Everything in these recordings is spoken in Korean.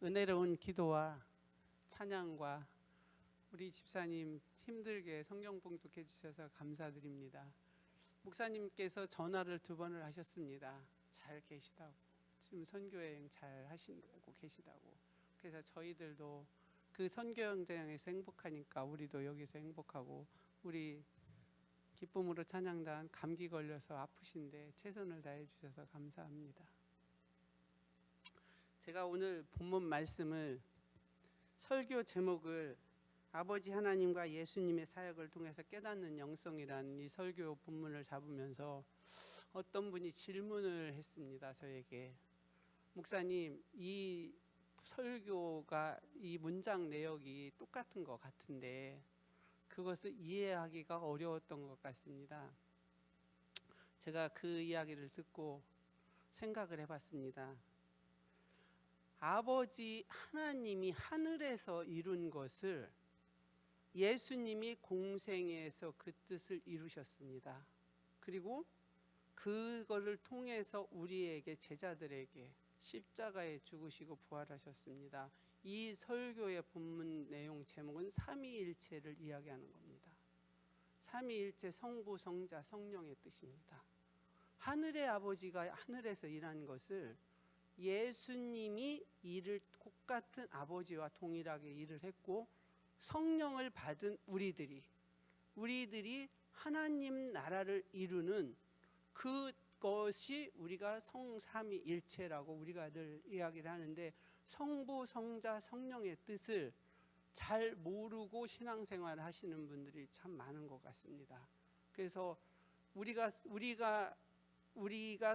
은혜로운 기도와 찬양과 우리 집사님 힘들게 성경 봉독해 주셔서 감사드립니다. 목사님께서 전화를 2번을 하셨습니다. 잘 계시다고, 지금 선교여행 잘 하시고 계시다고. 그래서 저희들도 그 선교 현장에서 행복하니까 우리도 여기서 행복하고, 우리 기쁨으로 찬양단 감기 걸려서 아프신데 최선을 다해 주셔서 감사합니다. 제가 오늘 본문 말씀을, 설교 제목을 아버지 하나님과 예수님의 사역을 통해서 깨닫는 영성이라는 이 설교 본문을 잡으면서 어떤 분이 질문을 했습니다. 저에게, 목사님, 이 설교가 이 문장 내역이 똑같은 것 같은데 그것을 이해하기가 어려웠던 것 같습니다. 제가 그 이야기를 듣고 생각을 해봤습니다. 아버지 하나님이 하늘에서 이룬 것을 예수님이 공생에서 그 뜻을 이루셨습니다. 그리고 그것을 통해서 우리에게, 제자들에게 십자가에 죽으시고 부활하셨습니다. 이 설교의 본문 내용 제목은 삼위일체를 이야기하는 겁니다. 삼위일체, 성부, 성자, 성령의 뜻입니다. 하늘의 아버지가 하늘에서 일한 것을 예수님이 일을 똑같은 아버지와 동일하게 일을 했고, 성령을 받은 우리들이 하나님 나라를 이루는 그것이 우리가 성삼위일체라고 우리가 늘 이야기를 하는데, 성부, 성자, 성령의 뜻을 잘 모르고 신앙생활을 하시는 분들이 참 많은 것 같습니다. 그래서 우리가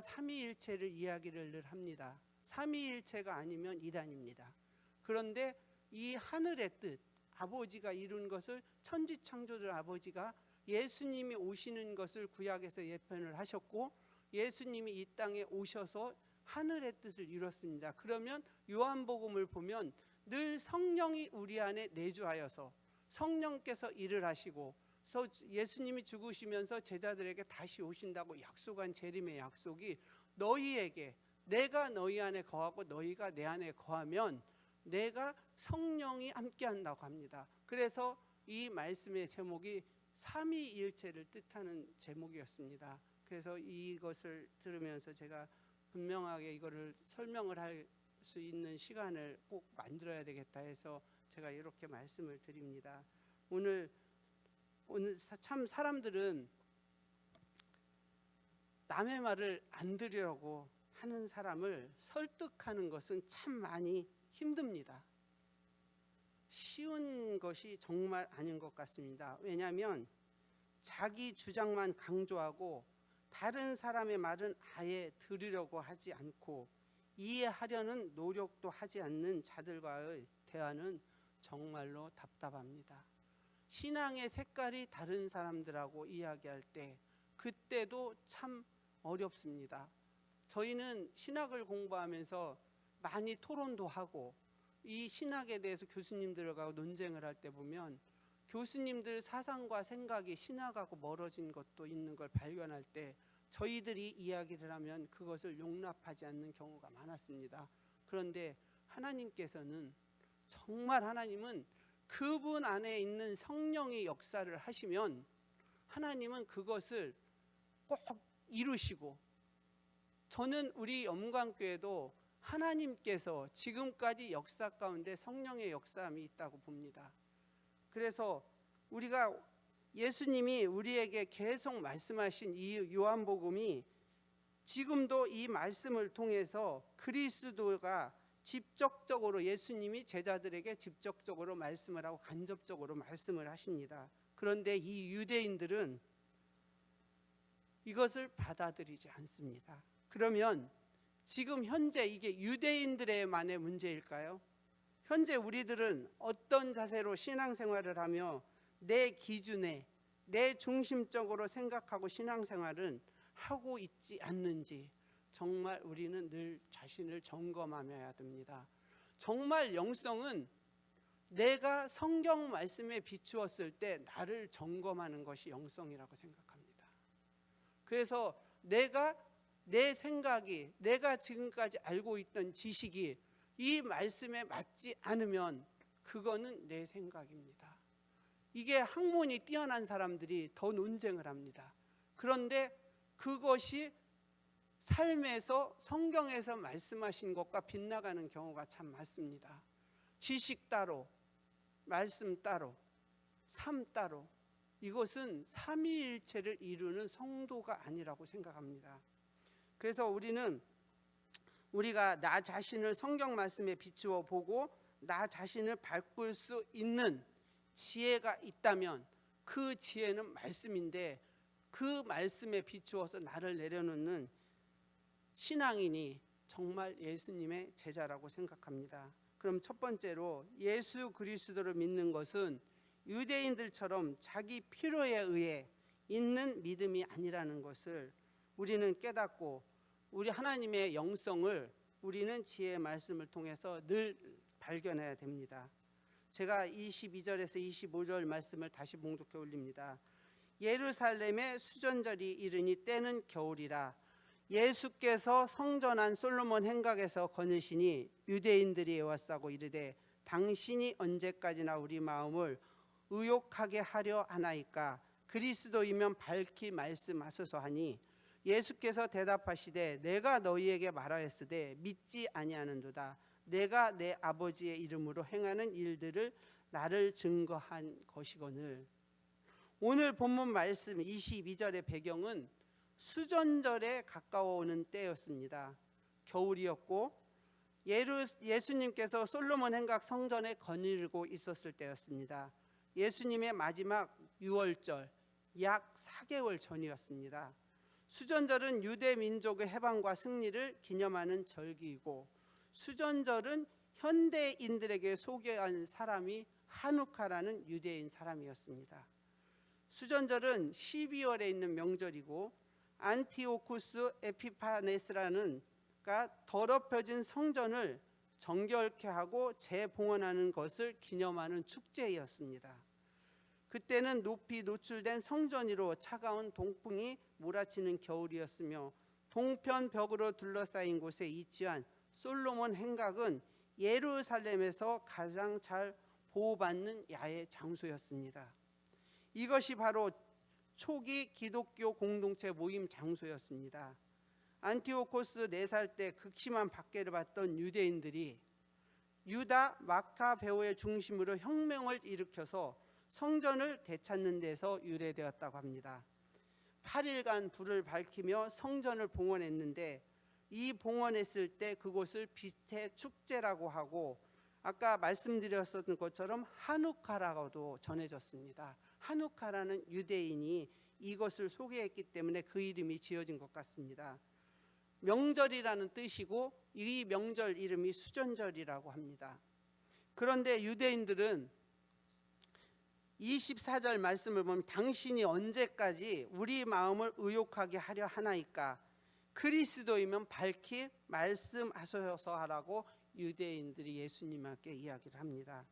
삼위일체를 이야기를 늘 합니다. 삼위일체가 아니면 이단입니다. 그런데 이 하늘의 뜻, 아버지가 이룬 것을, 천지창조주 아버지가 예수님이 오시는 것을 구약에서 예편을 하셨고, 예수님이 이 땅에 오셔서 하늘의 뜻을 이뤘습니다. 그러면 요한복음을 보면 늘 성령이 우리 안에 내주하여서 성령께서 일을 하시고, 예수님이 죽으시면서 제자들에게 다시 오신다고 약속한 재림의 약속이, 너희에게, 내가 너희 안에 거하고 너희가 내 안에 거하면 내가 성령이 함께한다고 합니다. 그래서 이 말씀의 제목이 삼위일체를 뜻하는 제목이었습니다. 그래서 이것을 들으면서 제가 분명하게 이거를 설명을 할 수 있는 시간을 꼭 만들어야 되겠다 해서 제가 이렇게 말씀을 드립니다. 오늘 참 사람들은 남의 말을 안 들으려고 하는 사람을 설득하는 것은 참 많이 힘듭니다. 쉬운 것이 정말 아닌 것 같습니다. 왜냐하면 자기 주장만 강조하고 다른 사람의 말은 아예 들으려고 하지 않고 이해하려는 노력도 하지 않는 자들과의 대화는 정말로 답답합니다. 신앙의 색깔이 다른 사람들하고 이야기할 때 그때도 참 어렵습니다. 저희는 신학을 공부하면서 많이 토론도 하고, 이 신학에 대해서 교수님들과 논쟁을 할 때 보면 교수님들 사상과 생각이 신학하고 멀어진 것도 있는 걸 발견할 때 저희들이 이야기를 하면 그것을 용납하지 않는 경우가 많았습니다. 그런데 하나님께서는, 정말 하나님은 그분 안에 있는 성령의 역사를 하시면 하나님은 그것을 꼭 이루시고, 저는 우리 영광교회도 하나님께서 지금까지 역사 가운데 성령의 역사함이 있다고 봅니다. 그래서 우리가, 예수님이 우리에게 계속 말씀하신 이 요한복음이 지금도 이 말씀을 통해서 그리스도가 직접적으로, 예수님이 제자들에게 직접적으로 말씀을 하고 간접적으로 말씀을 하십니다. 그런데 이 유대인들은 이것을 받아들이지 않습니다. 그러면 지금 현재 이게 유대인들의만의 문제일까요? 현재 우리들은 어떤 자세로 신앙생활을 하며 내 기준에, 내 중심적으로 생각하고 신앙생활은 하고 있지 않는지 정말 우리는 늘 자신을 점검하여야 됩니다. 정말 영성은 내가 성경 말씀에 비추었을 때 나를 점검하는 것이 영성이라고 생각합니다. 그래서 내 생각이, 내가 지금까지 알고 있던 지식이 이 말씀에 맞지 않으면 그거는 내 생각입니다. 이게 학문이 뛰어난 사람들이 더 논쟁을 합니다. 그런데 그것이 삶에서 성경에서 말씀하신 것과 빗나가는 경우가 참 많습니다. 지식 따로, 말씀 따로, 삶 따로, 이것은 삼위일체를 이루는 성도가 아니라고 생각합니다. 그래서 우리가 나 자신을 성경 말씀에 비추어 보고 나 자신을 바꿀 수 있는 지혜가 있다면 그 지혜는 말씀인데, 그 말씀에 비추어서 나를 내려놓는 신앙인이 정말 예수님의 제자라고 생각합니다. 그럼 첫 번째로, 예수 그리스도를 믿는 것은 유대인들처럼 자기 필요에 의해 있는 믿음이 아니라는 것을 우리는 깨닫고, 우리 하나님의 영성을 우리는 지혜의 말씀을 통해서 늘 발견해야 됩니다. 제가 22절에서 25절 말씀을 다시 봉독해 올립니다. 예루살렘에 수전절이 이르니 때는 겨울이라. 예수께서 성전한 솔로몬 행각에서 거느시니 유대인들이 에워싸고 이르되 당신이 언제까지나 우리 마음을 의욕하게 하려 하나이까? 그리스도이면 밝히 말씀하소서 하니 예수께서 대답하시되 내가 너희에게 말하였으되 믿지 아니하는도다. 내가 내 아버지의 이름으로 행하는 일들을 나를 증거한 것이거늘. 오늘 본문 말씀 22절의 배경은 수전절에 가까워오는 때였습니다. 겨울이었고 예수님께서 솔로몬 행각 성전에 거느리고 있었을 때였습니다. 예수님의 마지막 유월절, 약 4개월 전이었습니다. 수전절은 유대 민족의 해방과 승리를 기념하는 절기이고, 수전절은 현대인들에게 소개한 사람이 하누카라는 유대인 사람이었습니다. 수전절은 12월에 있는 명절이고, 안티오쿠스 에피파네스라는 더럽혀진 성전을 정결케 하고 재봉헌하는 것을 기념하는 축제였습니다. 그때는 높이 노출된 성전 위로 차가운 동풍이 몰아치는 겨울이었으며, 동편 벽으로 둘러싸인 곳에 위치한 솔로몬 행각은 예루살렘에서 가장 잘 보호받는 야외 장소였습니다. 이것이 바로 초기 기독교 공동체 모임 장소였습니다. 안티오코스 4살 때 극심한 박해를 받던 유대인들이 유다 마카베오의 중심으로 혁명을 일으켜서 성전을 되찾는 데서 유래되었다고 합니다. 8일간 불을 밝히며 성전을 봉헌했는데, 이 봉헌했을 때 그곳을 빛의 축제라고 하고, 아까 말씀드렸던 것처럼 하누카라고도 전해졌습니다. 하누카라는 유대인이 이것을 소개했기 때문에 그 이름이 지어진 것 같습니다. 명절이라는 뜻이고, 이 명절 이름이 수전절이라고 합니다. 그런데 유대인들은 24절 말씀을 보면 당신이 언제까지 우리 마음을 의욕하게 하려 하나이까? 그리스도이면 밝히 말씀하소서 하라고 유대인들이 예수님께 이야기를 합니다.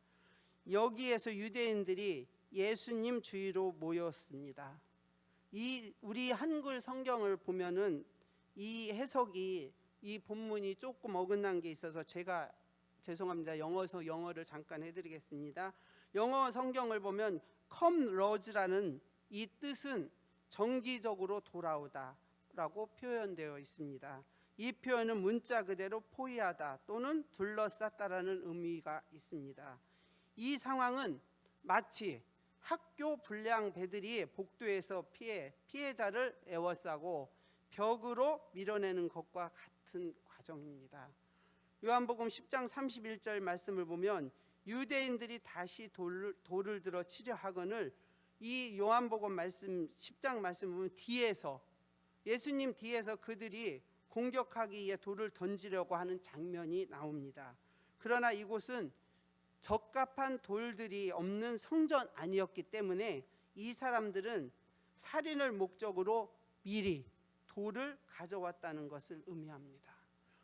여기에서 유대인들이 예수님 주위로 모였습니다. 우리 한글 성경을 보면은 이 해석이, 이 본문이 조금 어긋난 게 있어서 제가 죄송합니다. 영어를 잠깐 해드리겠습니다. 영어 성경을 보면 come rose라는 이 뜻은 정기적으로 돌아오다 라고 표현되어 있습니다. 이 표현은 문자 그대로 포위하다 또는 둘러쌌다라는 의미가 있습니다. 이 상황은 마치 학교 불량배들이 복도에서 피해자를 에워싸고 벽으로 밀어내는 것과 같은 과정입니다. 요한복음 10장 31절 말씀을 보면 유대인들이 다시 돌을 들어 치려 하거늘, 이 요한복음 말씀 10장 말씀 보면 뒤에서, 예수님 뒤에서 그들이 공격하기 위해 돌을 던지려고 하는 장면이 나옵니다. 그러나 이곳은 적합한 돌들이 없는 성전 아니었기 때문에 이 사람들은 살인을 목적으로 미리 돌을 가져왔다는 것을 의미합니다.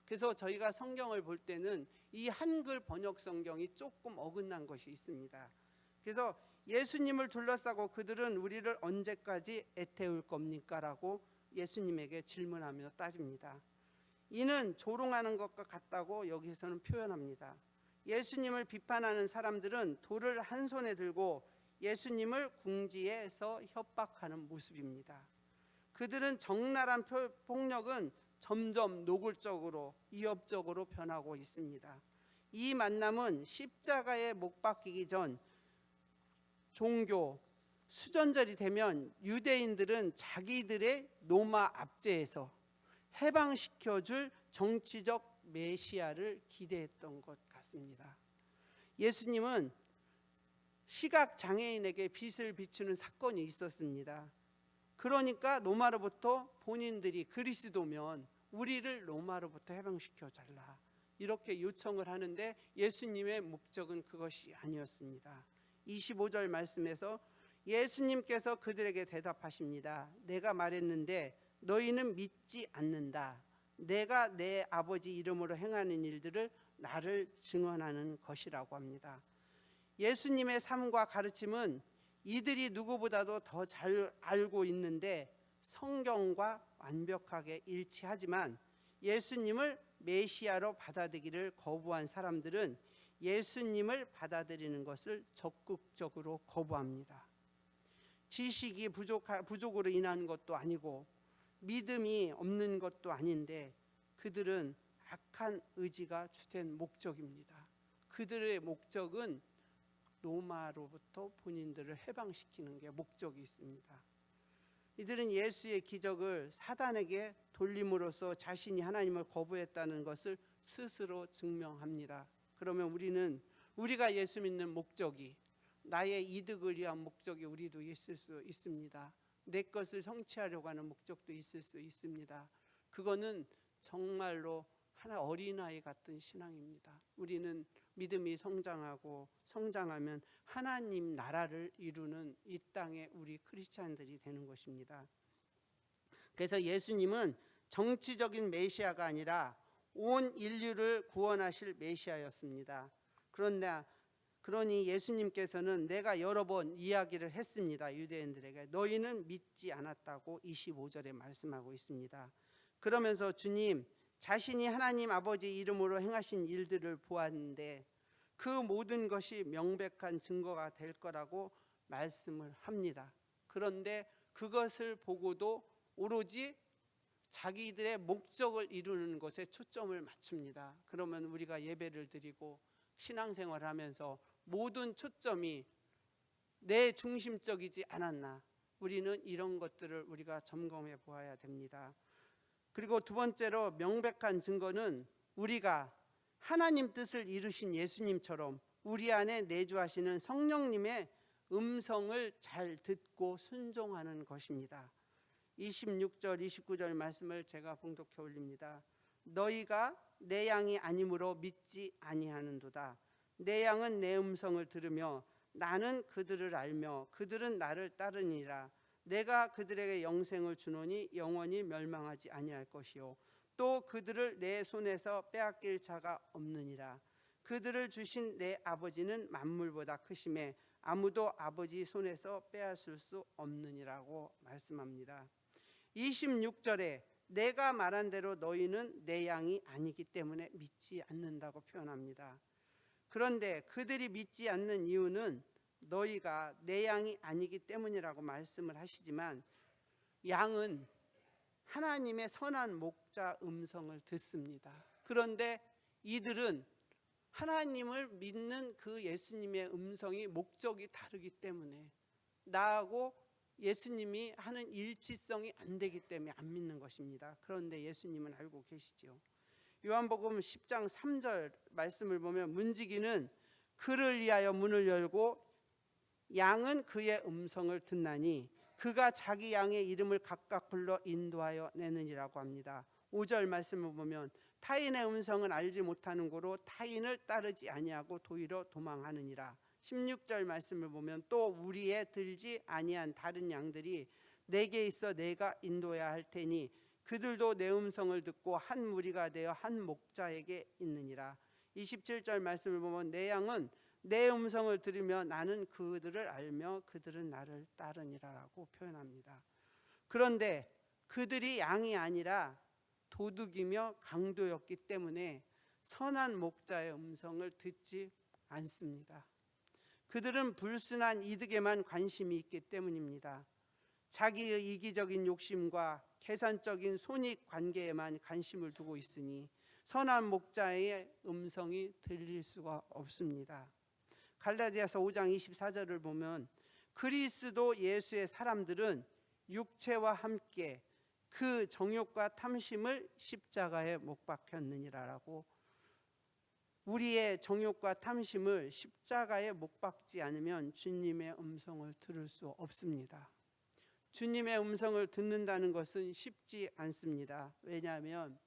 그래서 저희가 성경을 볼 때는 이 한글 번역 성경이 조금 어긋난 것이 있습니다. 그래서 예수님을 둘러싸고 그들은 우리를 언제까지 애태울 겁니까? 라고 예수님에게 질문하며 따집니다. 이는 조롱하는 것과 같다고 여기서는 표현합니다. 예수님을 비판하는 사람들은 돌을 한 손에 들고 예수님을 궁지에서 협박하는 모습입니다. 그들은 적나라한 폭력은 점점 노골적으로 위협적으로 변하고 있습니다. 이 만남은 십자가에 못 박히기 전 종교 수전절이 되면 유대인들은 자기들의 로마 압제에서 해방시켜줄 정치적 메시아를 기대했던 것 같습니다. 예수님은 시각장애인에게 빛을 비추는 사건이 있었습니다. 그러니까 로마로부터 본인들이 그리스도면 우리를 로마로부터 해방시켜 달라 이렇게 요청을 하는데 예수님의 목적은 그것이 아니었습니다. 25절 말씀에서 예수님께서 그들에게 대답하십니다. 내가 말했는데 너희는 믿지 않는다. 내가 내 아버지 이름으로 행하는 일들을 나를 증언하는 것이라고 합니다. 예수님의 삶과 가르침은 이들이 누구보다도 더 잘 알고 있는데 성경과 완벽하게 일치하지만 예수님을 메시아로 받아들이기를 거부한 사람들은 예수님을 받아들이는 것을 적극적으로 거부합니다. 지식이 부족으로 인한 것도 아니고 믿음이 없는 것도 아닌데 그들은 악한 의지가 주된 목적입니다. 그들의 목적은 로마로부터 본인들을 해방시키는 게 목적이 있습니다. 이들은 예수의 기적을 사단에게 돌림으로써 자신이 하나님을 거부했다는 것을 스스로 증명합니다. 그러면 우리가 예수 믿는 목적이 나의 이득을 위한 목적이 우리도 있을 수 있습니다. 내 것을 성취하려고 하는 목적도 있을 수 있습니다. 그거는 정말로 하나 어린아이 같은 신앙입니다. 우리는 믿음이 성장하면 하나님 나라를 이루는 이 땅에 우리 크리스찬들이 되는 것입니다. 그래서 예수님은 정치적인 메시아가 아니라 온 인류를 구원하실 메시아였습니다. 그러니 예수님께서는 내가 여러 번 이야기를 했습니다. 유대인들에게 너희는 믿지 않았다고 25절에 말씀하고 있습니다. 그러면서 주님 자신이 하나님 아버지 이름으로 행하신 일들을 보았는데 그 모든 것이 명백한 증거가 될 거라고 말씀을 합니다. 그런데 그것을 보고도 오로지 자기들의 목적을 이루는 것에 초점을 맞춥니다. 그러면 우리가 예배를 드리고 신앙생활을 하면서 모든 초점이 내 중심적이지 않았나, 우리는 이런 것들을 우리가 점검해 보아야 됩니다. 그리고 두 번째로 명백한 증거는 우리가 하나님 뜻을 이루신 예수님처럼 우리 안에 내주하시는 성령님의 음성을 잘 듣고 순종하는 것입니다. 26절 29절 말씀을 제가 봉독해 올립니다. 너희가 내 양이 아니므로 믿지 아니하는도다. 내 양은 내 음성을 들으며 나는 그들을 알며 그들은 나를 따르니라. 내가 그들에게 영생을 주노니 영원히 멸망하지 아니할 것이요 또 그들을 내 손에서 빼앗길 자가 없느니라. 그들을 주신 내 아버지는 만물보다 크심에 아무도 아버지 손에서 빼앗을 수 없느니라고 말씀합니다. 26절에 내가 말한 대로 너희는 내 양이 아니기 때문에 믿지 않는다고 표현합니다. 그런데 그들이 믿지 않는 이유는 너희가 내 양이 아니기 때문이라고 말씀을 하시지만 양은 하나님의 선한 목자 음성을 듣습니다. 그런데 이들은 하나님을 믿는 그 예수님의 음성이 목적이 다르기 때문에 나하고 예수님이 하는 일치성이 안 되기 때문에 안 믿는 것입니다. 그런데 예수님은 알고 계시죠. 요한복음 10장 3절 말씀을 보면 문지기는 그를 위하여 문을 열고 양은 그의 음성을 듣나니 그가 자기 양의 이름을 각각 불러 인도하여 내느니라고 합니다. 5절 말씀을 보면 타인의 음성은 알지 못하는 고로 타인을 따르지 아니하고 도리어 도망하느니라. 16절 말씀을 보면 또 우리에 들지 아니한 다른 양들이 내게 있어 내가 인도해야 할 테니 그들도 내 음성을 듣고 한 무리가 되어 한 목자에게 있느니라. 27절 말씀을 보면 내 양은 내 음성을 들으며 나는 그들을 알며 그들은 나를 따르니라라고 표현합니다. 그런데 그들이 양이 아니라 도둑이며 강도였기 때문에 선한 목자의 음성을 듣지 않습니다. 그들은 불순한 이득에만 관심이 있기 때문입니다. 자기의 이기적인 욕심과 계산적인 손익 관계에만 관심을 두고 있으니 선한 목자의 음성이 들릴 수가 없습니다. 갈라디아서 5장 24절을 보면 그리스도 예수의 사람들은 육체와 함께 그 정욕과 탐심을 십자가에 못 박혔느니라라고, 우리의 정욕과 탐심을 십자가에 못 박지 않으면 주님의 음성을 들을 수 없습니다. 주님의 음성을 듣는다는 것은 쉽지 않습니다. 왜냐하면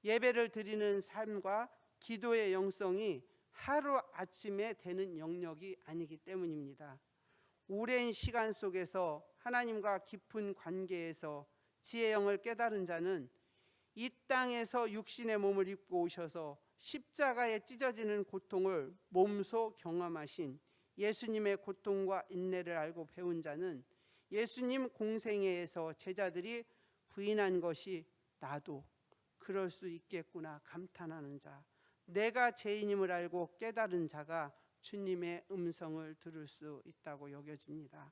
예배를 드리는 삶과 기도의 영성이 하루아침에 되는 영역이 아니기 때문입니다. 오랜 시간 속에서 하나님과 깊은 관계에서 지혜의 영을 깨달은 자는 이 땅에서 육신의 몸을 입고 오셔서 십자가에 찢어지는 고통을 몸소 경험하신 예수님의 고통과 인내를 알고 배운 자는 예수님 공생애에서 제자들이 부인한 것이 나도 그럴 수 있겠구나 감탄하는 자, 내가 죄인임을 알고 깨달은 자가 주님의 음성을 들을 수 있다고 여겨집니다.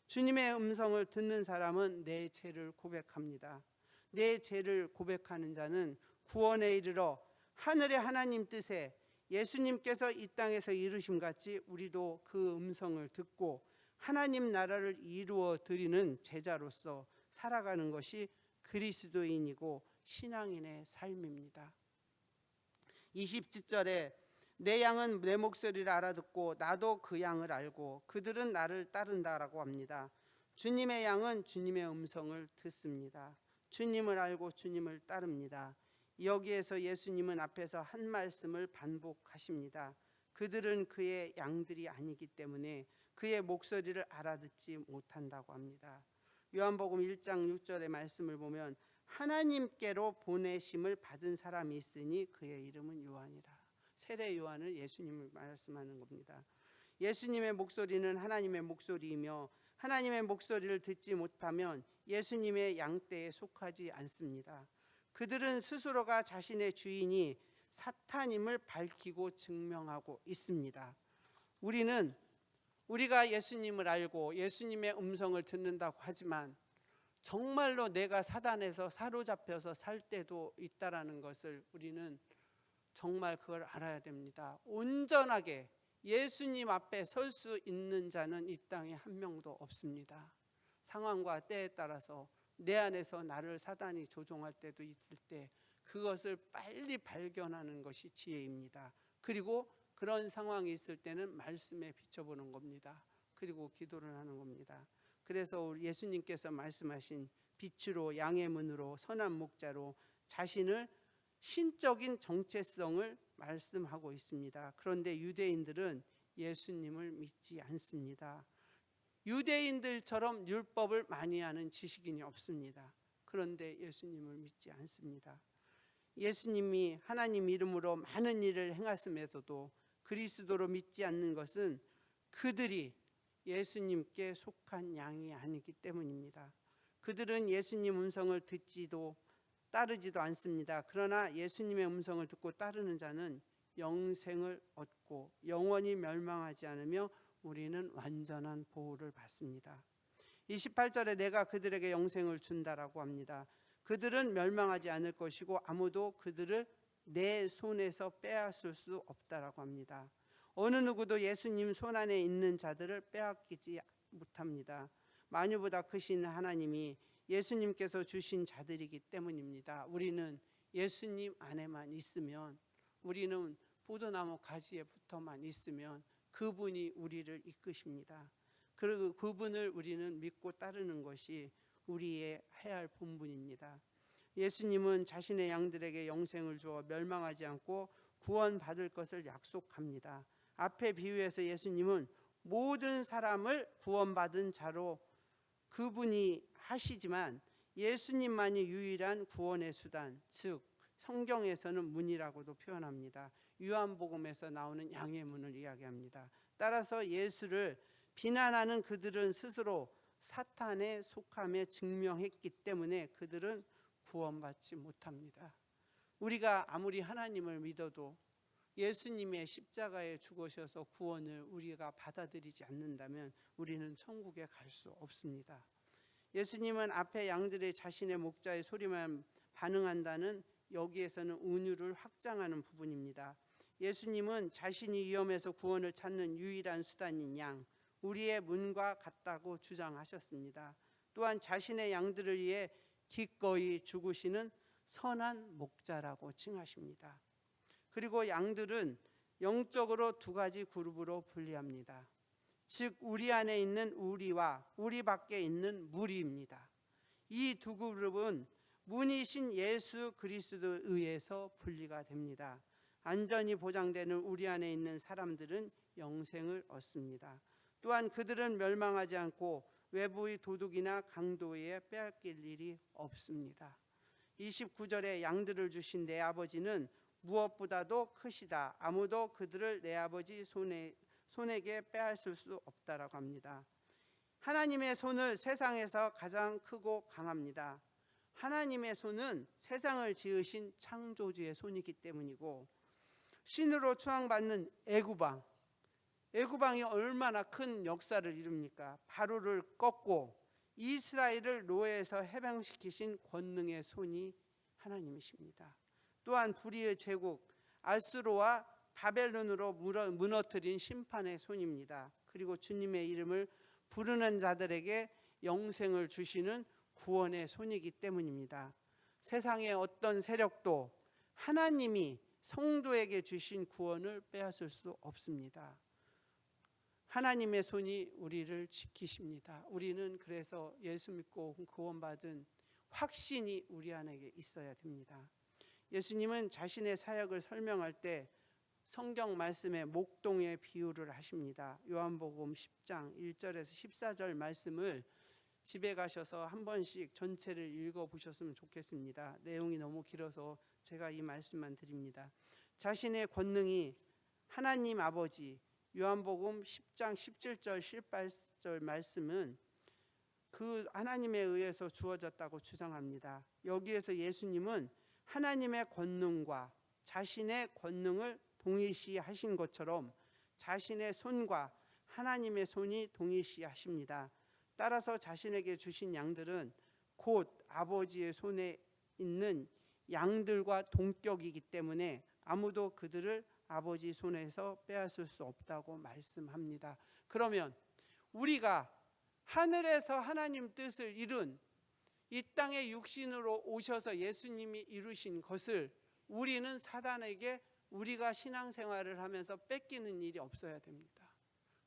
주님의 음성을 듣는 사람은 내 죄를 고백합니다. 내 죄를 고백하는 자는 구원에 이르러 하늘의 하나님 뜻에 예수님께서 이 땅에서 이루심 같이 우리도 그 음성을 듣고 하나님 나라를 이루어 드리는 제자로서 살아가는 것이 그리스도인이고 신앙인의 삶입니다. 20절에 내 양은 내 목소리를 알아듣고 나도 그 양을 알고 그들은 나를 따른다라고 합니다. 주님의 양은 주님의 음성을 듣습니다. 주님을 알고 주님을 따릅니다. 여기에서 예수님은 앞에서 한 말씀을 반복하십니다. 그들은 그의 양들이 아니기 때문에 그의 목소리를 알아듣지 못한다고 합니다. 요한복음 1장 6절의 말씀을 보면 하나님께로 보내심을 받은 사람이 있으니 그의 이름은 요한이라. 세례 요한은 예수님을 말씀하는 겁니다. 예수님의 목소리는 하나님의 목소리이며 하나님의 목소리를 듣지 못하면 예수님의 양떼에 속하지 않습니다. 그들은 스스로가 자신의 주인이 사탄임을 밝히고 증명하고 있습니다. 우리가 예수님을 알고 예수님의 음성을 듣는다고 하지만 정말로 내가 사단에서 사로잡혀서 살 때도 있다라는 것을 우리는 정말 그걸 알아야 됩니다. 온전하게 예수님 앞에 설 수 있는 자는 이 땅에 한 명도 없습니다. 상황과 때에 따라서 내 안에서 나를 사단이 조종할 때도 있을 때 그것을 빨리 발견하는 것이 지혜입니다. 그리고 그런 상황이 있을 때는 말씀에 비춰보는 겁니다. 그리고 기도를 하는 겁니다. 그래서 예수님께서 말씀하신 빛으로 양의 문으로 선한 목자로 자신을 신적인 정체성을 말씀하고 있습니다. 그런데 유대인들은 예수님을 믿지 않습니다. 유대인들처럼 율법을 많이 아는 지식인이 없습니다. 그런데 예수님을 믿지 않습니다. 예수님이 하나님 이름으로 많은 일을 행하심에서도 그리스도로 믿지 않는 것은 그들이 예수님께 속한 양이 아니기 때문입니다. 그들은 예수님 음성을 듣지도 따르지도 않습니다. 그러나 예수님의 음성을 듣고 따르는 자는 영생을 얻고 영원히 멸망하지 않으며 우리는 완전한 보호를 받습니다. 28절에 내가 그들에게 영생을 준다라고 합니다. 그들은 멸망하지 않을 것이고 아무도 그들을 내 손에서 빼앗을 수 없다라고 합니다. 어느 누구도 예수님 손안에 있는 자들을 빼앗기지 못합니다. 만유보다 크신 하나님이 예수님께서 주신 자들이기 때문입니다. 우리는 예수님 안에만 있으면, 우리는 포도나무 가지에 붙어만 있으면 그분이 우리를 이끄십니다. 그리고 그분을 우리는 믿고 따르는 것이 우리의 해야 할 본분입니다. 예수님은 자신의 양들에게 영생을 주어 멸망하지 않고 구원받을 것을 약속합니다. 앞에 비유에서 예수님은 모든 사람을 구원받은 자로 그분이 하시지만 예수님만이 유일한 구원의 수단, 즉 성경에서는 문이라고도 표현합니다. 요한복음에서 나오는 양의 문을 이야기합니다. 따라서 예수를 비난하는 그들은 스스로 사탄에 속함에 증명했기 때문에 그들은 구원받지 못합니다. 우리가 아무리 하나님을 믿어도 예수님의 십자가에 죽으셔서 구원을 우리가 받아들이지 않는다면 우리는 천국에 갈 수 없습니다. 예수님은 앞에 양들의 자신의 목자의 소리만 반응한다는 여기에서는 은유를 확장하는 부분입니다. 예수님은 자신이 위험에서 구원을 찾는 유일한 수단인 양, 우리의 문과 같다고 주장하셨습니다. 또한 자신의 양들을 위해 기꺼이 죽으시는 선한 목자라고 칭하십니다. 그리고 양들은 영적으로 두 가지 그룹으로 분리합니다. 즉 우리 안에 있는 우리와 우리 밖에 있는 무리입니다. 이 두 그룹은 문이신 예수 그리스도에 의해서 분리가 됩니다. 안전이 보장되는 우리 안에 있는 사람들은 영생을 얻습니다. 또한 그들은 멸망하지 않고 외부의 도둑이나 강도에 빼앗길 일이 없습니다. 29절에 양들을 주신 내 아버지는 무엇보다도 크시다. 아무도 그들을 내 아버지 손에게 빼앗을 수 없다라고 합니다. 하나님의 손은 세상에서 가장 크고 강합니다. 하나님의 손은 세상을 지으신 창조주의 손이기 때문이고, 신으로 추앙받는 애구방이 얼마나 큰 역사를 이룹니까? 바로를 꺾고 이스라엘을 노예에서 해방시키신 권능의 손이 하나님이십니다. 또한 불의의 제국 아수르와 바벨론으로 무너뜨린 심판의 손입니다. 그리고 주님의 이름을 부르는 자들에게 영생을 주시는 구원의 손이기 때문입니다. 세상의 어떤 세력도 하나님이 성도에게 주신 구원을 빼앗을 수 없습니다. 하나님의 손이 우리를 지키십니다. 우리는 그래서 예수 믿고 구원받은 확신이 우리 안에 있어야 됩니다. 예수님은 자신의 사역을 설명할 때 성경 말씀에 목동의 비유를 하십니다. 요한복음 10장 1절에서 14절 말씀을 집에 가셔서 한 번씩 전체를 읽어보셨으면 좋겠습니다. 내용이 너무 길어서 제가 이 말씀만 드립니다. 자신의 권능이 하나님 아버지, 요한복음 10장 17절 18절 말씀은 그 하나님에 의해서 주어졌다고 주장합니다. 여기에서 예수님은 하나님의 권능과 자신의 권능을 동일시하신 것처럼 자신의 손과 하나님의 손이 동일시하십니다. 따라서 자신에게 주신 양들은 곧 아버지의 손에 있는 양들과 동격이기 때문에 아무도 그들을 아버지 손에서 빼앗을 수 없다고 말씀합니다. 그러면 우리가 하늘에서 하나님 뜻을 이룬 이 땅에 육신으로 오셔서 예수님이 이루신 것을 우리는 사단에게 우리가 신앙생활을 하면서 뺏기는 일이 없어야 됩니다.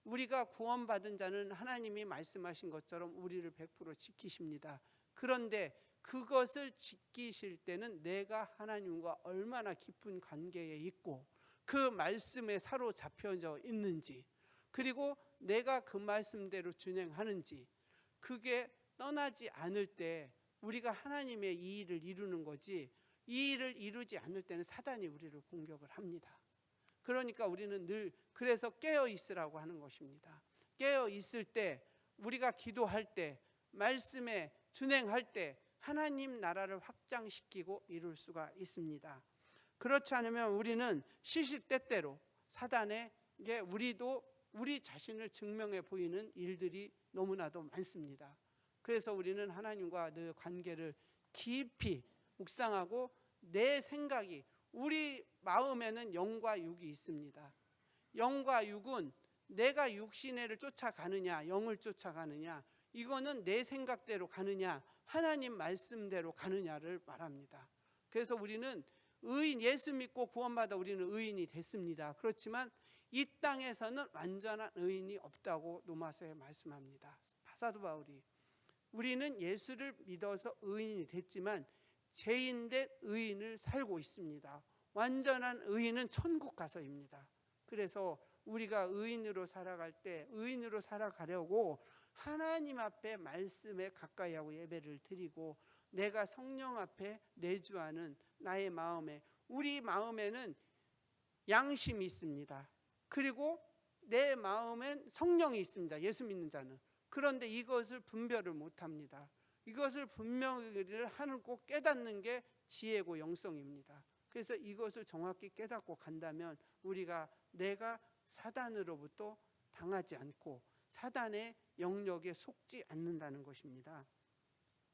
우리가 구원받은 자는 하나님이 말씀하신 것처럼 우리를 100% 지키십니다. 그런데 그것을 지키실 때는 내가 하나님과 얼마나 깊은 관계에 있고 그 말씀에 사로잡혀져 있는지, 그리고 내가 그 말씀대로 준행하는지, 그게 떠나지 않을 때 우리가 하나님의 이 일을 이루는 거지, 이 일을 이루지 않을 때는 사단이 우리를 공격을 합니다. 그러니까 우리는 늘 그래서 깨어 있으라고 하는 것입니다. 깨어 있을 때, 우리가 기도할 때, 말씀에 준행할 때 하나님 나라를 확장시키고 이룰 수가 있습니다. 그렇지 않으면 우리는 시시때때로 사단에게 우리 자신을 증명해 보이는 일들이 너무나도 많습니다. 그래서 우리는 하나님과 늘 관계를 깊이 묵상하고, 내 생각이, 우리 마음에는 영과 육이 있습니다. 영과 육은 내가 육신애를 쫓아가느냐 영을 쫓아가느냐, 이거는 내 생각대로 가느냐 하나님 말씀대로 가느냐를 말합니다. 그래서 우리는 의인, 예수 믿고 구원받아 우리는 의인이 됐습니다. 그렇지만 이 땅에서는 완전한 의인이 없다고 로마서에 말씀합니다. 사도 바울이, 우리는 예수를 믿어서 의인이 됐지만 죄인된 의인을 살고 있습니다. 완전한 의인은 천국 가서입니다. 그래서 우리가 의인으로 살아갈 때, 의인으로 살아가려고 하나님 앞에 말씀에 가까이 하고 예배를 드리고, 내가 성령 앞에 내주하는 나의 마음에, 우리 마음에는 양심이 있습니다. 그리고 내 마음엔 성령이 있습니다. 예수 믿는 자는. 그런데 이것을 분별을 못합니다. 이것을 분명히 하는 꼭 깨닫는 게 지혜고 영성입니다. 그래서 이것을 정확히 깨닫고 간다면 우리가 내가 사단으로부터 당하지 않고 사단의 영역에 속지 않는다는 것입니다.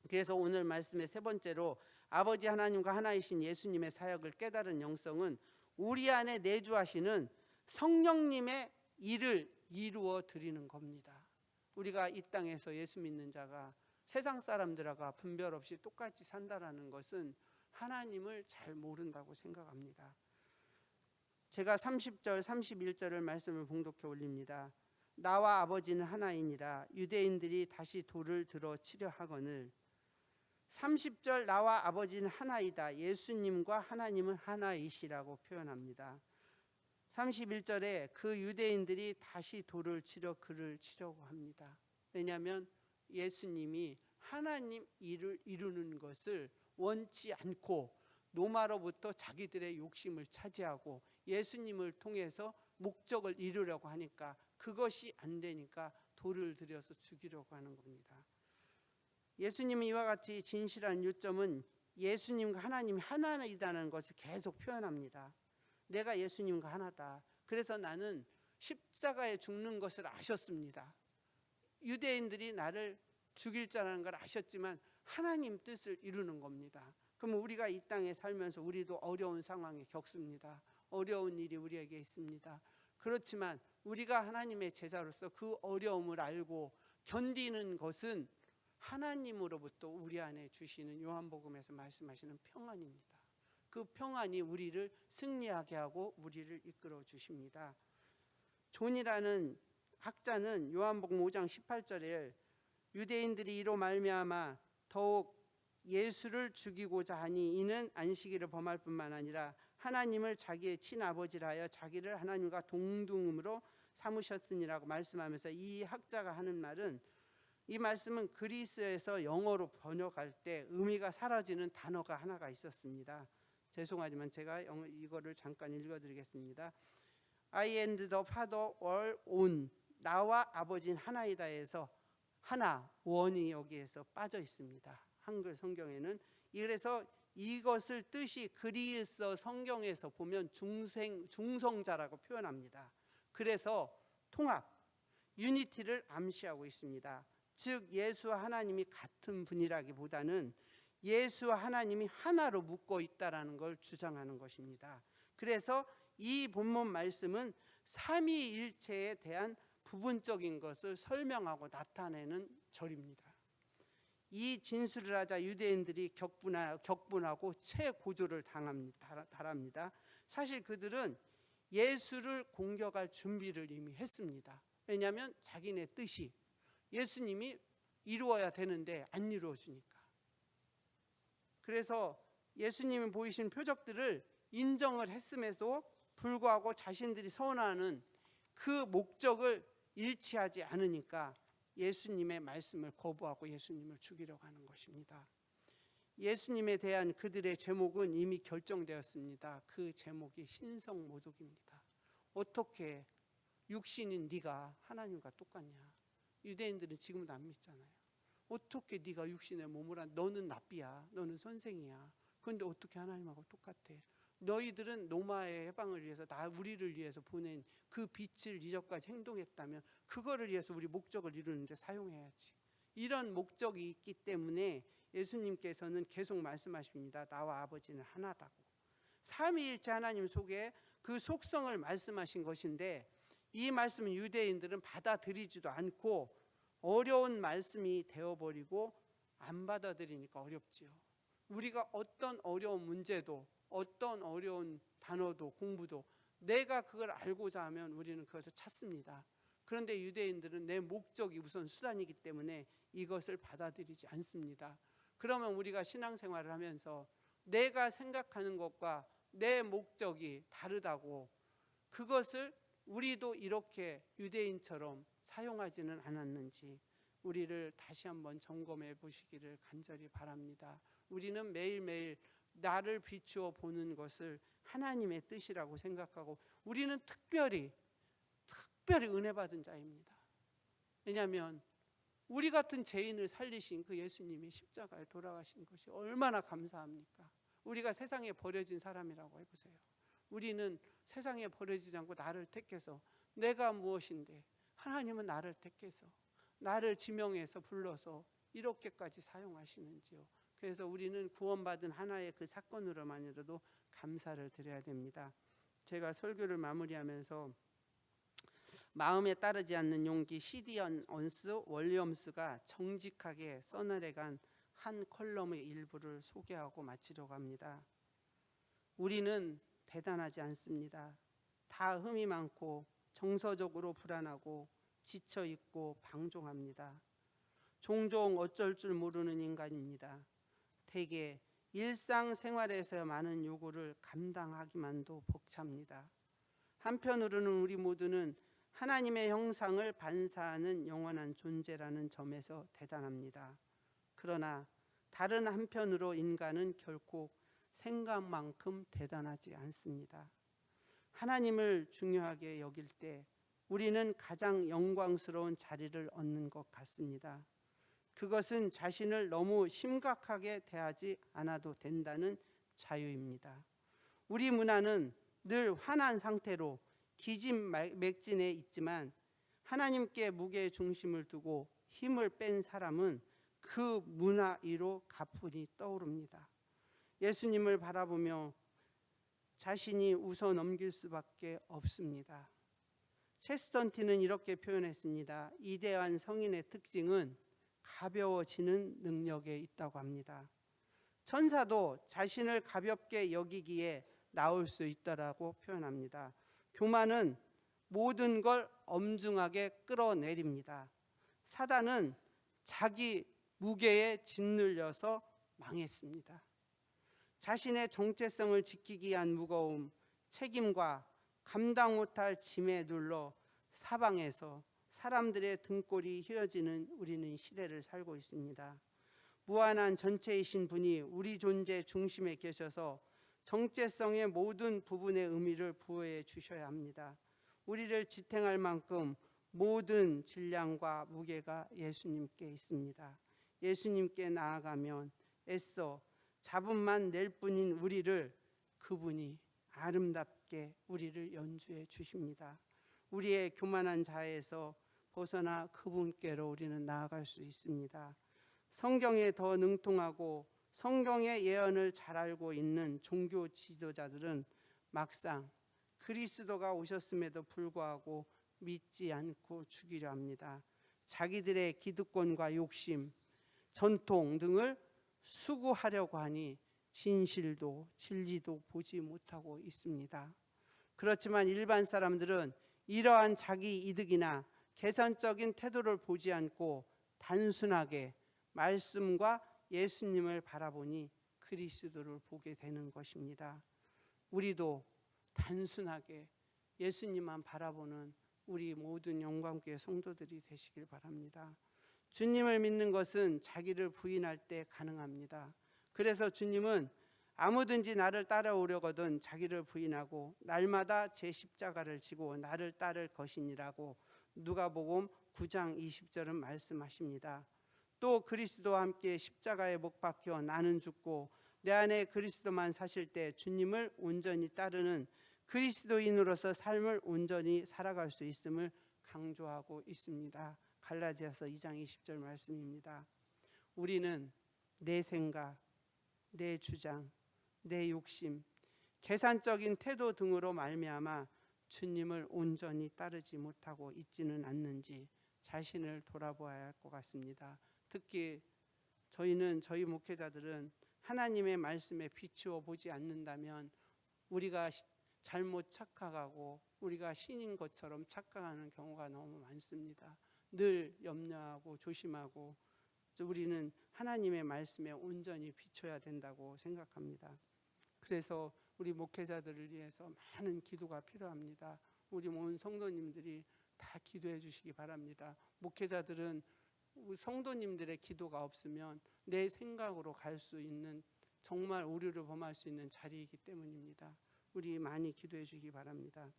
그래서 오늘 말씀의 세 번째로 아버지 하나님과 하나이신 예수님의 사역을 깨달은 영성은 우리 안에 내주하시는 성령님의 일을 이루어 드리는 겁니다. 우리가 이 땅에서 예수 믿는 자가 세상 사람들과 분별 없이 똑같이 산다라는 것은 하나님을 잘 모른다고 생각합니다. 제가 30절 31절을 말씀을 봉독해 올립니다. 나와 아버지는 하나이니라 유대인들이 다시 돌을 들어 치려 하거늘. 30절 나와 아버지는 하나이다. 예수님과 하나님은 하나이시라고 표현합니다. 31절에 그 유대인들이 다시 돌을 치려 그를 치려고 합니다. 왜냐하면 예수님이 하나님 일을 이루는 것을 원치 않고 노마로부터 자기들의 욕심을 차지하고 예수님을 통해서 목적을 이루려고 하니까 그것이 안 되니까 돌을 들여서 죽이려고 하는 겁니다. 예수님이 이와 같이 진실한 요점은 예수님과 하나님이 하나이다는 것을 계속 표현합니다. 내가 예수님과 하나다. 그래서 나는 십자가에 죽는 것을 아셨습니다. 유대인들이 나를 죽일 자라는 걸 아셨지만 하나님 뜻을 이루는 겁니다. 그럼 우리가 이 땅에 살면서 우리도 어려운 상황에 겪습니다. 어려운 일이 우리에게 있습니다. 그렇지만 우리가 하나님의 제자로서 그 어려움을 알고 견디는 것은 하나님으로부터 우리 안에 주시는 요한복음에서 말씀하시는 평안입니다. 그 평안이 우리를 승리하게 하고 우리를 이끌어 주십니다. 존이라는 학자는 요한복음 5장 18절에 유대인들이 이로 말미암아 더욱 예수를 죽이고자 하니 이는 안식일을 범할 뿐만 아니라 하나님을 자기의 친아버지라 하여 자기를 하나님과 동등음으로 삼으셨으니라고 말씀하면서 이 학자가 하는 말은, 이 말씀은 그리스에서 영어로 번역할 때 의미가 사라지는 단어가 하나가 있었습니다. 죄송하지만 제가 이거를 잠깐 읽어드리겠습니다. I and the Father are one. 나와 아버지는 하나이다에서 하나, 원이 여기에서 빠져 있습니다. 한글 성경에는. 그래서 이것을 뜻이 그리스 성경에서 보면 중성자라고 표현합니다. 그래서 통합, 유니티를 암시하고 있습니다. 즉 예수와 하나님이 같은 분이라기보다는 예수와 하나님이 하나로 묶어 있다라는 걸 주장하는 것입니다. 그래서 이 본문 말씀은 삼위일체에 대한 부분적인 것을 설명하고 나타내는 절입니다. 이 진술을 하자 유대인들이 격분하고 체고조를 달합니다. 사실 그들은 예수를 공격할 준비를 이미 했습니다. 왜냐하면 자기네 뜻이 예수님이 이루어야 되는데 안 이루어지니까. 그래서 예수님이 보이신 표적들을 인정을 했음에도 불구하고 자신들이 선언하는 그 목적을 일치하지 않으니까 예수님의 말씀을 거부하고 예수님을 죽이려고 하는 것입니다. 예수님에 대한 그들의 제목은 이미 결정되었습니다. 그 제목이 신성모독입니다. 어떻게 육신인 네가 하나님과 똑같냐? 유대인들은 지금도 안 믿잖아요. 어떻게 네가 육신의 몸을 한, 너는 납비야, 너는 선생이야. 그런데 어떻게 하나님하고 똑같아? 너희들은 노마의 해방을 위해서 우리를 위해서 보낸 그 빛을 이전까지 행동했다면 그거를 위해서 우리 목적을 이루는데 사용해야지. 이런 목적이 있기 때문에 예수님께서는 계속 말씀하십니다. 나와 아버지는 하나다고. 삼위일체 하나님 속에 그 속성을 말씀하신 것인데, 이 말씀은 유대인들은 받아들이지도 않고 어려운 말씀이 되어버리고 안 받아들이니까 어렵지요. 우리가 어떤 어려운 문제도 어떤 어려운 단어도 공부도 내가 그걸 알고자 하면 우리는 그것을 찾습니다. 그런데 유대인들은 내 목적이 우선 수단이기 때문에 이것을 받아들이지 않습니다. 그러면 우리가 신앙생활을 하면서 내가 생각하는 것과 내 목적이 다르다고, 그것을 우리도 이렇게 유대인처럼 사용하지는 않았는지 우리를 다시 한번 점검해 보시기를 간절히 바랍니다. 우리는 매일매일 나를 비추어 보는 것을 하나님의 뜻이라고 생각하고, 우리는 특별히 은혜 받은 자입니다. 왜냐하면 우리 같은 죄인을 살리신 그 예수님이 십자가에 돌아가신 것이 얼마나 감사합니까? 우리가 세상에 버려진 사람이라고 해보세요. 우리는 세상에 버려지지 않고 나를 택해서, 내가 무엇인데 하나님은 나를 택해서 나를 지명해서 불러서 이렇게까지 사용하시는지요. 그래서 우리는 구원받은 하나의 그 사건으로만으로도 감사를 드려야 됩니다. 제가 설교를 마무리하면서 마음에 따르지 않는 용기 시디언 언스 월리엄스가 정직하게 써내려간 한 컬럼의 일부를 소개하고 마치려고 합니다. 우리는 대단하지 않습니다. 다 흠이 많고 정서적으로 불안하고 지쳐있고 방종합니다. 종종 어쩔 줄 모르는 인간입니다. 대개 일상생활에서 많은 요구를 감당하기만도 벅찹니다. 한편으로는 우리 모두는 하나님의 형상을 반사하는 영원한 존재라는 점에서 대단합니다. 그러나 다른 한편으로 인간은 결코 생각만큼 대단하지 않습니다. 하나님을 중요하게 여길 때 우리는 가장 영광스러운 자리를 얻는 것 같습니다. 그것은 자신을 너무 심각하게 대하지 않아도 된다는 자유입니다. 우리 문화는 늘 화난 상태로 기진맥진해 있지만 하나님께 무게 중심을 두고 힘을 뺀 사람은 그 문화 위로 가뿐히 떠오릅니다. 예수님을 바라보며 자신이 웃어 넘길 수밖에 없습니다. 체스턴티는 이렇게 표현했습니다. 이대한 성인의 특징은 가벼워지는 능력에 있다고 합니다. 천사도 자신을 가볍게 여기기에 나올 수 있다라고 표현합니다. 교만은 모든 걸 엄중하게 끌어내립니다. 사단은 자기 무게에 짓눌려서 망했습니다. 자신의 정체성을 지키기 위한 무거움, 책임과 감당 못할 짐에 눌러 사방에서 사람들의 등골이 휘어지는 우리는 시대를 살고 있습니다. 무한한 전체이신 분이 우리 존재 중심에 계셔서 정체성의 모든 부분의 의미를 부여해 주셔야 합니다. 우리를 지탱할 만큼 모든 질량과 무게가 예수님께 있습니다. 예수님께 나아가면 애써 잡음만 낼 뿐인 우리를 그분이 아름답게 우리를 연주해 주십니다. 우리의 교만한 자에서 벗어나 그분께로 우리는 나아갈 수 있습니다. 성경에 더 능통하고 성경의 예언을 잘 알고 있는 종교 지도자들은 막상 그리스도가 오셨음에도 불구하고 믿지 않고 죽이려 합니다. 자기들의 기득권과 욕심, 전통 등을 수구하려고 하니 진실도 진리도 보지 못하고 있습니다. 그렇지만 일반 사람들은 이러한 자기 이득이나 계산적인 태도를 보지 않고 단순하게 말씀과 예수님을 바라보니 그리스도를 보게 되는 것입니다. 우리도 단순하게 예수님만 바라보는 우리 모든 영광교회 성도들이 되시길 바랍니다. 주님을 믿는 것은 자기를 부인할 때 가능합니다. 그래서 주님은 아무든지 나를 따라오려거든 자기를 부인하고 날마다 제 십자가를 지고 나를 따를 것이니라고 누가복음 9장 20절은 말씀하십니다. 또 그리스도와 함께 십자가에 못 박혀 나는 죽고 내 안에 그리스도만 사실 때 주님을 온전히 따르는 그리스도인으로서 삶을 온전히 살아갈 수 있음을 강조하고 있습니다. 갈라디아서 2장 20절 말씀입니다. 우리는 내 생각, 내 주장, 내 욕심, 계산적인 태도 등으로 말미암아 주님을 온전히 따르지 못하고 있지는 않는지 자신을 돌아보아야 할 것 같습니다. 특히 저희 목회자들은 하나님의 말씀에 비추어 보지 않는다면 우리가 잘못 착각하고 우리가 신인 것처럼 착각하는 경우가 너무 많습니다. 늘 염려하고 조심하고 우리는 하나님의 말씀에 온전히 비춰야 된다고 생각합니다. 그래서 우리 목회자들을 위해서 많은 기도가 필요합니다. 우리 모든 성도님들이 다 기도해 주시기 바랍니다. 목회자들은 성도님들의 기도가 없으면 내 생각으로 갈 수 있는 정말 오류를 범할 수 있는 자리이기 때문입니다. 우리 많이 기도해 주시기 바랍니다.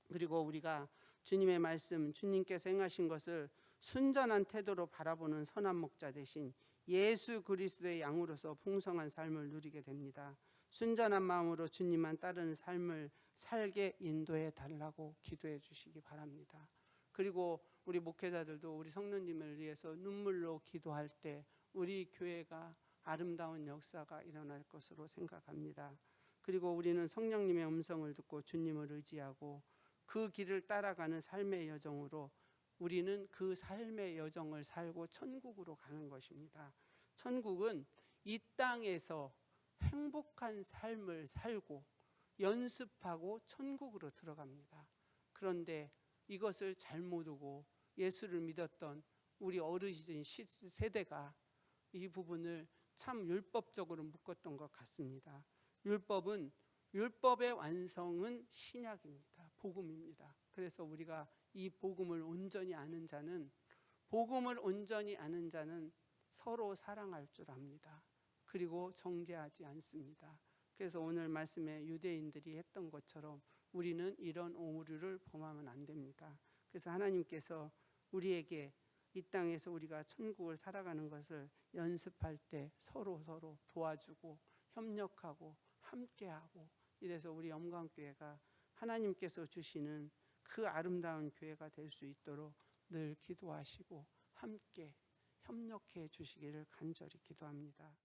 그리고 우리가 주님의 말씀, 주님께서 행하신 것을 순전한 태도로 바라보는 선한 목자 대신 예수 그리스도의 양으로서 풍성한 삶을 누리게 됩니다. 순전한 마음으로 주님만 따르는 삶을 살게 인도해 달라고 기도해 주시기 바랍니다. 그리고 우리 목회자들도 우리 성도님을 위해서 눈물로 기도할 때 우리 교회가 아름다운 역사가 일어날 것으로 생각합니다. 그리고 우리는 성령님의 음성을 듣고 주님을 의지하고 그 길을 따라가는 삶의 여정으로 우리는 그 삶의 여정을 살고 천국으로 가는 것입니다. 천국은 이 땅에서 행복한 삶을 살고 연습하고 천국으로 들어갑니다. 그런데 이것을 잘 모르고 예수를 믿었던 우리 어르신 세대가 이 부분을 참 율법적으로 묶었던 것 같습니다. 율법의 완성은 신약입니다. 복음입니다. 그래서 우리가 이 복음을 온전히 아는 자는 서로 사랑할 줄 압니다. 그리고 정죄하지 않습니다. 그래서 오늘 말씀에 유대인들이 했던 것처럼 우리는 이런 오류를 범하면 안 됩니다. 그래서 하나님께서 우리에게 이 땅에서 우리가 천국을 살아가는 것을 연습할 때 서로 도와주고 협력하고 함께하고, 이래서 우리 영광교회가 하나님께서 주시는 그 아름다운 교회가 될 수 있도록 늘 기도하시고 함께 협력해 주시기를 간절히 기도합니다.